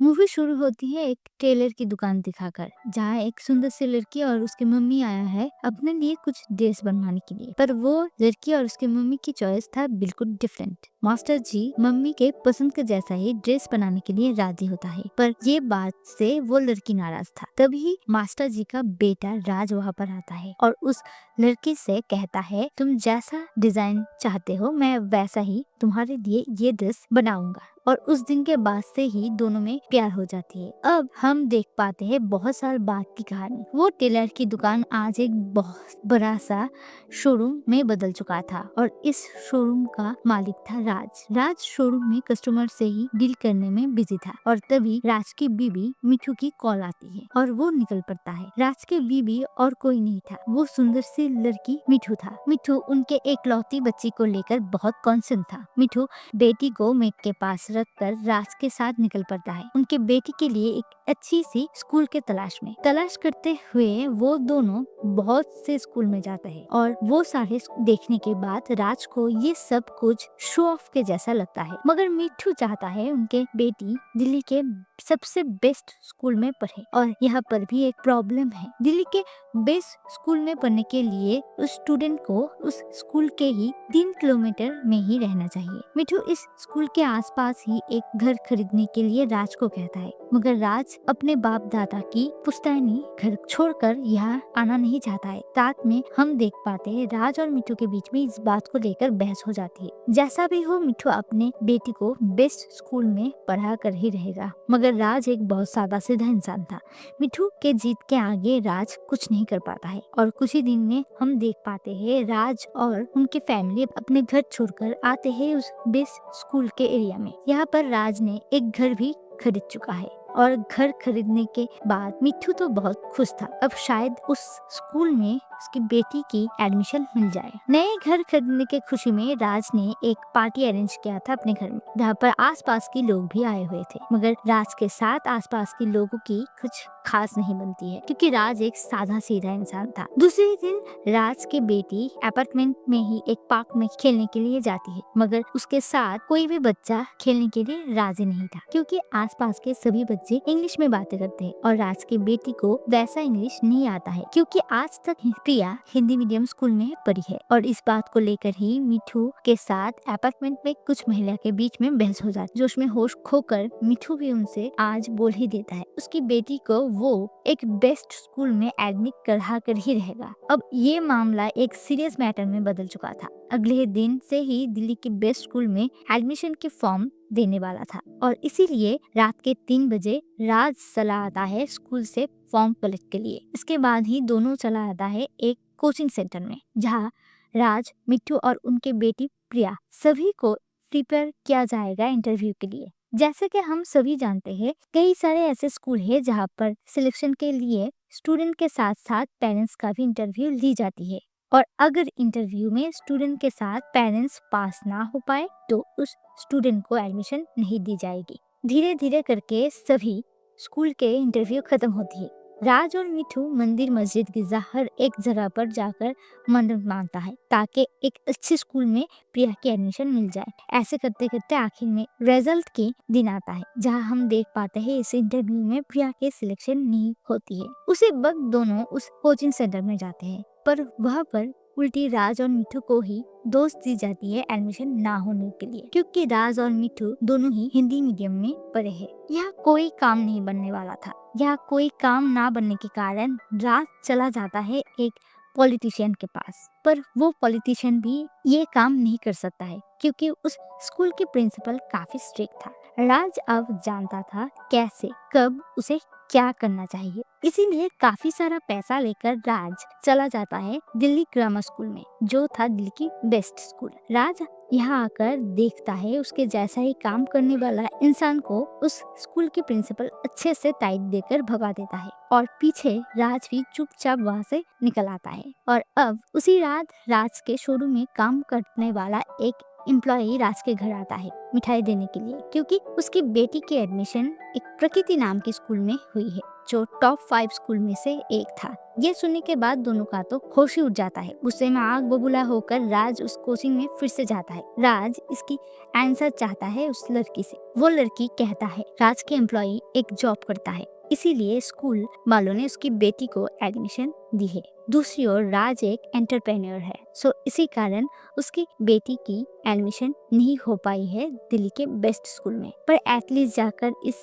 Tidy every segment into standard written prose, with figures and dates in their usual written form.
Movie शुरू होती है एक टेलर की दुकान दिखाकर, जहाँ एक सुंदर सी लड़की और उसकी मम्मी आया है अपने लिए कुछ ड्रेस बनवाने के लिए। पर वो लड़की और उसकी मम्मी की चॉइस था बिल्कुल डिफरेंट। मास्टर जी मम्मी के पसंद के जैसा ही ड्रेस बनाने के लिए राजी होता है, पर ये बात से वो लड़की नाराज था। तभी मास्टर जी का बेटा राज वहाँ पर आता है और उस लड़की से कहता है, तुम जैसा डिजाइन चाहते हो मैं वैसा ही तुम्हारे लिए ये ड्रेस बनाऊंगा। और उस दिन के बाद से ही दोनों में प्यार हो जाती है। अब हम देख पाते हैं बहुत साल बाद की कहानी। वो टेलर की दुकान आज एक बहुत बड़ा सा शोरूम में बदल चुका था और इस शोरूम का मालिक था राज। राज शोरूम में कस्टमर से ही डील करने में बिजी था और तभी राज की बीबी मिठू की कॉल आती है और वो निकल पड़ता है। राज की बीबी और कोई नहीं था, वो सुंदर सी लड़की मिठू था। मिठू उनके एकलौती बच्ची को लेकर बहुत कॉन्सर्न था। मिठू बेटी को मेट के पास रखकर राज के साथ निकल पड़ता है उनके बेटी के लिए एक अच्छी सी स्कूल के तलाश में। तलाश करते हुए वो दोनों बहुत से स्कूल में जाते हैं और वो सारे देखने के बाद राज को ये सब कुछ शो ऑफ के जैसा लगता है। मगर मिठू चाहता है उनके बेटी दिल्ली के सबसे बेस्ट स्कूल में पढ़े और यहाँ पर भी एक प्रॉब्लम है। दिल्ली के बेस्ट स्कूल में पढ़ने के लिए उस स्टूडेंट को उस स्कूल के ही 3 किलोमीटर में ही रहना चाहिए। मिठू इस स्कूल के आसपास ही एक घर खरीदने के लिए राज को कहता है, मगर राज अपने बाप दादा की पुश्तैनी घर छोड़कर यहाँ आना नहीं चाहता है। साथ में हम देख पाते हैं राज और मिठू के बीच में इस बात को लेकर बहस हो जाती है। जैसा भी हो मिठू अपने बेटी को बेस्ट स्कूल में पढ़ा कर ही रहेगा, मगर राज एक बहुत सादा सीधा इंसान था। मिठू के जीत के आगे राज कुछ नहीं कर पाता है और कुछ ही दिन में हम देख पाते हैं राज और उनकी फैमिली अपने घर छोड़कर आते हैं उस बेस्ट स्कूल के एरिया में। यहाँ पर राज ने एक घर भी खरीद चुका है और घर खरीदने के बाद मिठू तो बहुत खुश था। अब शायद उस स्कूल में उसकी बेटी की एडमिशन मिल जाए। नए घर खरीदने के खुशी में राज ने एक पार्टी अरेंज किया था अपने घर में, जहाँ पर आसपास के लोग भी आए हुए थे। मगर राज के साथ आसपास के लोगों की कुछ खास नहीं बनती है, क्योंकि राज एक सादा सीधा इंसान था। दूसरे दिन राज की बेटी अपार्टमेंट में ही एक पार्क में खेलने के लिए जाती है, मगर उसके साथ कोई भी बच्चा खेलने के लिए राजी नहीं था, क्योंकि आसपास के सभी बच्चे इंग्लिश में बातें करते हैं और राज की बेटी को वैसा इंग्लिश नहीं आता है, क्योंकि आज तक प्रिया हिंदी मीडियम स्कूल में पढ़ी है। और इस बात को लेकर ही मिठू के साथ अपार्टमेंट में कुछ महिला के बीच में बहस हो जाती है। जोश में होश खोकर मिठू भी उनसे आज बोल ही देता है उसकी बेटी को वो एक बेस्ट स्कूल में एडमिट करा कर ही रहेगा। अब ये मामला एक सीरियस मैटर में बदल चुका था। अगले दिन से ही दिल्ली के बेस्ट स्कूल में एडमिशन के फॉर्म देने वाला था और इसीलिए रात के 3 बजे राज चला आता है स्कूल से फॉर्म कलेक्ट के लिए। इसके बाद ही दोनों चला आता है एक कोचिंग सेंटर में, जहाँ राज, मिट्टू और उनके बेटी प्रिया सभी को प्रिपेयर किया जाएगा इंटरव्यू के लिए। जैसे कि हम सभी जानते हैं, कई सारे ऐसे स्कूल हैं जहाँ पर सिलेक्शन के लिए स्टूडेंट के साथ साथ पेरेंट्स का भी इंटरव्यू ली जाती है और अगर इंटरव्यू में स्टूडेंट के साथ पेरेंट्स पास ना हो पाए तो उस स्टूडेंट को एडमिशन नहीं दी जाएगी। धीरे धीरे करके सभी स्कूल के इंटरव्यू खत्म होती है। राज और मिठू मंदिर, मस्जिद, गिरजा हर एक जगह पर जाकर मन्नत मांगता है ताकि एक अच्छे स्कूल में प्रिया की एडमिशन मिल जाए। ऐसे करते करते आखिर में रिजल्ट के दिन आता है, जहां हम देख पाते हैं इस इंटरव्यू में प्रिया की सिलेक्शन नहीं होती है। उसी वक्त दोनों उस कोचिंग सेंटर में जाते हैं, पर वहाँ पर उल्टी राज और मिठू को ही दोष दी जाती है एडमिशन ना होने के लिए, क्योंकि राज और मिठू दोनों ही हिंदी मीडियम में पढ़े हैं। यह कोई काम नहीं बनने वाला था। यह कोई काम ना बनने के कारण राज चला जाता है एक पॉलिटिशियन के पास, पर वो पॉलिटिशियन भी ये काम नहीं कर सकता है क्योंकि उस स्कूल के प्रिंसिपल काफी स्ट्रिक्ट था। राज अब जानता था कैसे, कब उसे क्या करना चाहिए, इसीलिए काफी सारा पैसा लेकर राज चला जाता है दिल्ली ग्रामर स्कूल में, जो था दिल्ली की बेस्ट स्कूल। राज यहाँ आकर देखता है उसके जैसा ही काम करने वाला इंसान को उस स्कूल के प्रिंसिपल अच्छे से टाइट देकर भगा देता है और पीछे राज भी चुपचाप वहाँ से निकल आता है। और अब उसी रात राज के शोरूम में काम करने वाला एक एम्प्लॉय राज के घर आता है मिठाई देने के लिए, क्योंकि उसकी बेटी की एडमिशन एक प्रकृति नाम के स्कूल में हुई है। जो टॉप 5 स्कूल में से एक था। ये सुनने के बाद दोनों का तो होश ही उड़ जाता है। गुस्से में आग बबूला होकर राज उस कोचिंग में फिर से जाता है। राज इसकी आंसर चाहता है उस लड़की से। वो लड़की कहता है राज के एम्प्लॉई एक जॉब करता है, इसीलिए स्कूल वालों ने उसकी बेटी को एडमिशन दी है। दूसरी ओर राज एक एंटरप्रेन्योर है, सो इसी कारण उसकी बेटी की एडमिशन नहीं हो पाई है दिल्ली के बेस्ट स्कूल में। पर एटलीस्ट जाकर इस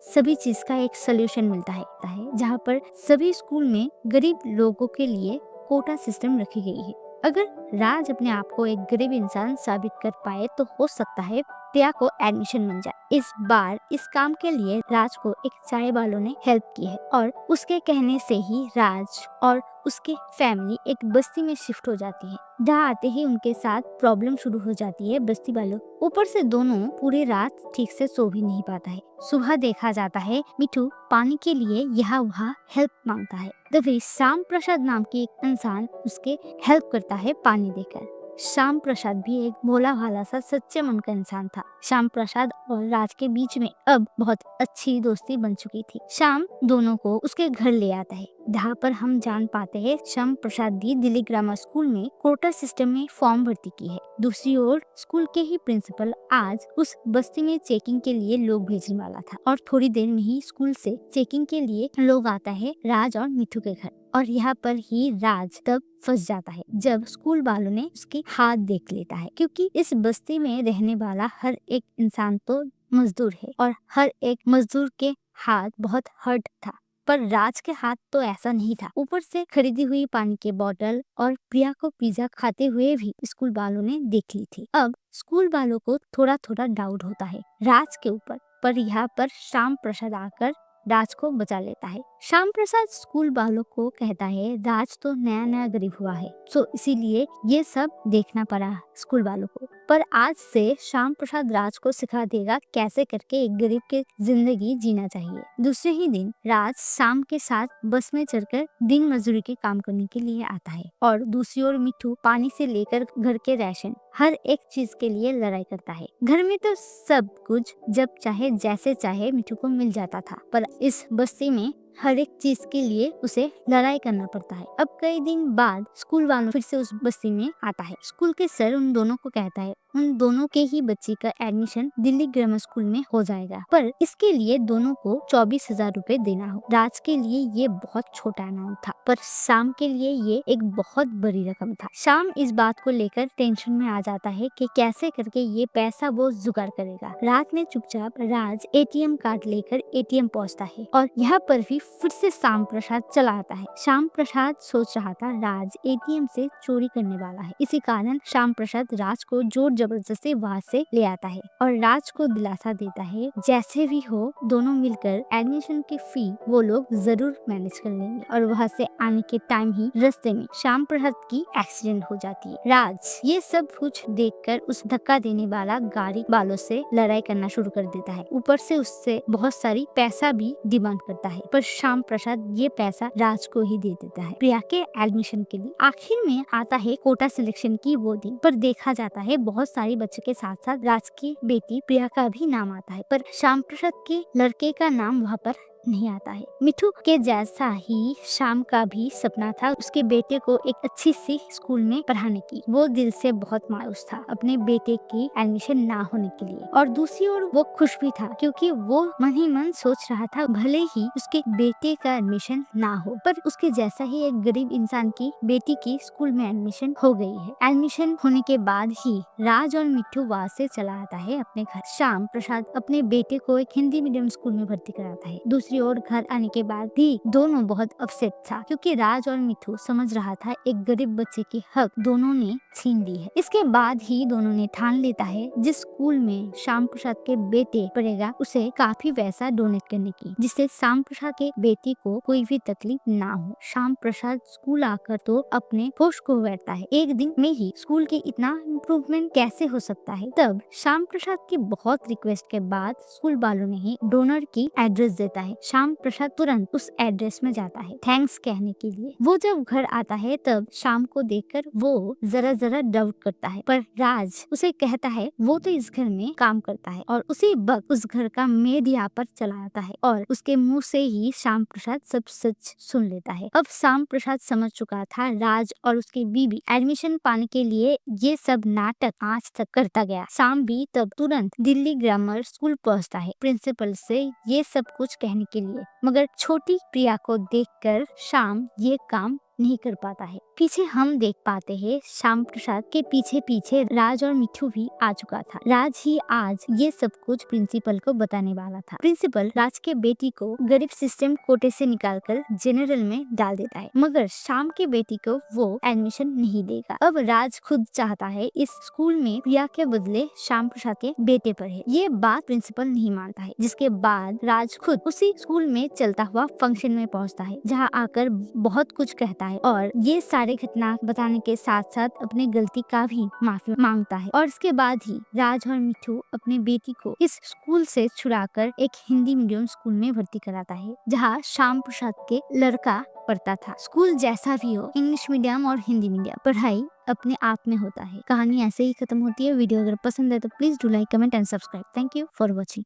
सभी चीज का एक सोल्यूशन मिलता है जहाँ पर सभी स्कूल में गरीब लोगों के लिए कोटा सिस्टम रखी गई है। अगर राज अपने आप को एक गरीब इंसान साबित कर पाए तो हो सकता है प्रिया को एडमिशन मिल जाए। इस बार इस काम के लिए राज को एक चाय वालों ने हेल्प की है और उसके कहने से ही राज और उसकी फैमिली एक बस्ती में शिफ्ट हो जाती है, जहाँ आते ही उनके साथ प्रॉब्लम शुरू हो जाती है बस्ती वालों। ऊपर से दोनों पूरी रात ठीक से सो भी नहीं पाता है। सुबह देखा जाता है मिठू पानी के लिए यहाँ वहाँ हेल्प मांगता है, तभी श्याम प्रसाद नाम की एक इंसान उसके हेल्प करता है पानी देकर। श्याम प्रसाद भी एक भोला भाला सा सच्चे मन का इंसान था। श्याम प्रसाद और राज के बीच में अब बहुत अच्छी दोस्ती बन चुकी थी। श्याम दोनों को उसके घर ले आता है, जहाँ पर हम जान पाते हैं श्याम प्रसाद भी दिल्ली ग्रामर स्कूल में कोटा सिस्टम में फॉर्म भर्ती की है। दूसरी ओर स्कूल के ही प्रिंसिपल आज उस बस्ती में चेकिंग के लिए लोग भेजने वाला था और थोड़ी देर में ही स्कूल से चेकिंग के लिए लोग आता है राज और मिठू के घर। और यहाँ पर ही राज तब फंस जाता है जब स्कूल वालों ने उसके हाथ देख लेता है, क्योंकि इस बस्ती में रहने वाला हर एक इंसान तो मजदूर है और हर एक मजदूर के हाथ बहुत हर्ट था। पर राज के हाथ तो ऐसा नहीं था। ऊपर से खरीदी हुई पानी के बोतल और प्रिया को पिज्जा खाते हुए भी स्कूल वालों ने देख ली थी। अब स्कूल वालों को थोड़ा थोड़ा डाउट होता है राज के ऊपर, पर यहाँ पर श्याम प्रसाद आकर राज को बचा लेता है। श्याम प्रसाद स्कूल वालों को कहता है राज तो नया नया गरीब हुआ है, सो इसीलिए ये सब देखना पड़ा स्कूल वालों को। पर आज से श्याम प्रसाद राज को सिखा देगा कैसे करके एक गरीब की जिंदगी जीना चाहिए। दूसरे ही दिन राज श्याम के साथ बस में चढ़कर दिन मजदूरी के काम करने के लिए आता है और दूसरी ओर मिठू पानी से लेकर घर के राशन हर एक चीज के लिए लड़ाई करता है। घर में तो सब कुछ जब चाहे जैसे चाहे मिठू को मिल जाता था, पर इस बस्ती में हर एक चीज के लिए उसे लड़ाई करना पड़ता है। अब कई दिन बाद स्कूल वालों फिर से उस बस्ती में आता है। स्कूल के सर उन दोनों को कहता है उन दोनों के ही बच्ची का एडमिशन दिल्ली ग्रामर स्कूल में हो जाएगा, पर इसके लिए दोनों को 24,000 रूपए देना हो। राज के लिए ये बहुत छोटा अमाउंट था, पर श्याम के लिए ये एक बहुत बड़ी रकम था। श्याम इस बात को लेकर टेंशन में आ जाता है कि कैसे करके ये पैसा वो जुगाड़ करेगा। रात में चुपचाप राज एटीएम कार्ड लेकर एटीएम पहुँचता है और यहाँ पर भी फिर से श्याम प्रसाद चला आता है। श्याम प्रसाद सोच रहा था राज एटीएम से चोरी करने वाला है, इसी कारण श्याम प्रसाद राज को जोर जबरदस्ती वहाँ से ले आता है और राज को दिलासा देता है जैसे भी हो दोनों मिलकर एडमिशन की फी वो लोग जरूर मैनेज कर लेंगे। और वहाँ से आने के टाइम ही रास्ते में श्याम प्रसाद की एक्सीडेंट हो जाती है। राज ये सब कुछ देखकर उस धक्का देने वाला गाड़ी वालों से लड़ाई करना शुरू कर देता है, ऊपर से उससे बहुत सारी पैसा भी डिमांड करता है, पर श्याम प्रसाद ये पैसा राज को ही दे देता है प्रिया के एडमिशन के लिए। आखिर में आता है कोटा सिलेक्शन की वो दिन, पर देखा जाता है बहुत सारी बच्चे के साथ साथ राज की बेटी प्रिया का भी नाम आता है, पर श्याम प्रसाद के लड़के का नाम वहाँ पर नहीं आता है। मिठू के जैसा ही श्याम का भी सपना था उसके बेटे को एक अच्छी सी स्कूल में पढ़ाने की। वो दिल से बहुत मायूस था अपने बेटे की एडमिशन ना होने के लिए, और दूसरी ओर वो खुश भी था क्योंकि वो मन ही मन सोच रहा था भले ही उसके बेटे का एडमिशन ना हो, पर उसके जैसा ही एक गरीब इंसान की बेटी की स्कूल में एडमिशन हो गई है। एडमिशन होने के बाद ही राज और मिठू वहाँ से चला आता है अपने घर। श्याम प्रसाद अपने बेटे को एक हिंदी मीडियम स्कूल में भर्ती कराता है। दूसरी ओर घर आने के बाद भी दोनों बहुत अपसेट था क्योंकि राज और मिठू समझ रहा था एक गरीब बच्चे की हक दोनों ने छीन ली है। इसके बाद ही दोनों ने ठान लेता है जिस स्कूल में श्याम प्रसाद के बेटे पढ़ेगा उसे काफी पैसा डोनेट करने की, जिससे श्याम प्रसाद के बेटे को कोई भी तकलीफ ना हो। श्याम प्रसाद स्कूल आकर तो अपने होश को बैठता है, एक दिन में ही स्कूल के इतना इम्प्रूवमेंट कैसे हो सकता है। तब श्याम प्रसाद की बहुत रिक्वेस्ट के बाद स्कूल वालों ने ही डोनर की एड्रेस देता है श्याम प्रसाद तुरंत उस एड्रेस में जाता है थैंक्स कहने के लिए। वो जब घर आता है तब श्याम को देखकर वो जरा जरा डाउट करता है, पर राज उसे कहता है वो तो इस घर में काम करता है, और उसी वक्त उस घर का मेड यहाँ पर चला आता है और उसके मुंह से ही श्याम प्रसाद सब सच सुन लेता है। अब श्याम प्रसाद समझ चुका था राज और उसकी बीवी एडमिशन पाने के लिए ये सब नाटक आज तक करता गया। श्याम भी तब तुरंत दिल्ली ग्रामर स्कूल पहुंचता है प्रिंसिपल से ये सब कुछ कहने के लिए, मगर छोटी प्रिया को देखकर श्याम ये काम नहीं कर पाता है। पीछे हम देख पाते हैं श्याम प्रसाद के पीछे पीछे राज और मिठू भी आ चुका था। राज ही आज ये सब कुछ प्रिंसिपल को बताने वाला था। प्रिंसिपल राज के बेटी को गरीब सिस्टम कोटे से निकालकर जनरल में डाल देता है, मगर श्याम के बेटी को वो एडमिशन नहीं देगा। अब राज खुद चाहता है इस स्कूल में प्रिया के बदले श्याम प्रसाद के बेटे पर है। ये बात प्रिंसिपल नहीं मानता है, जिसके बाद राज खुद उसी स्कूल में चलता हुआ फंक्शन में पहुंचता है, जहां आकर बहुत कुछ कहता है और ये सारे घटना बताने के साथ साथ अपने गलती का भी माफी मांगता है। और इसके बाद ही राज और मिठू अपने बेटी को इस स्कूल से छुड़ाकर एक हिंदी मीडियम स्कूल में भर्ती कराता है, जहाँ श्याम प्रसाद के लड़का पढ़ता था। स्कूल जैसा भी हो, इंग्लिश मीडियम और हिंदी मीडियम, पढ़ाई अपने आप में होता है। कहानी ऐसे ही खत्म होती है। वीडियो अगर पसंद है तो please do like, comment and subscribe. Thank you for watching.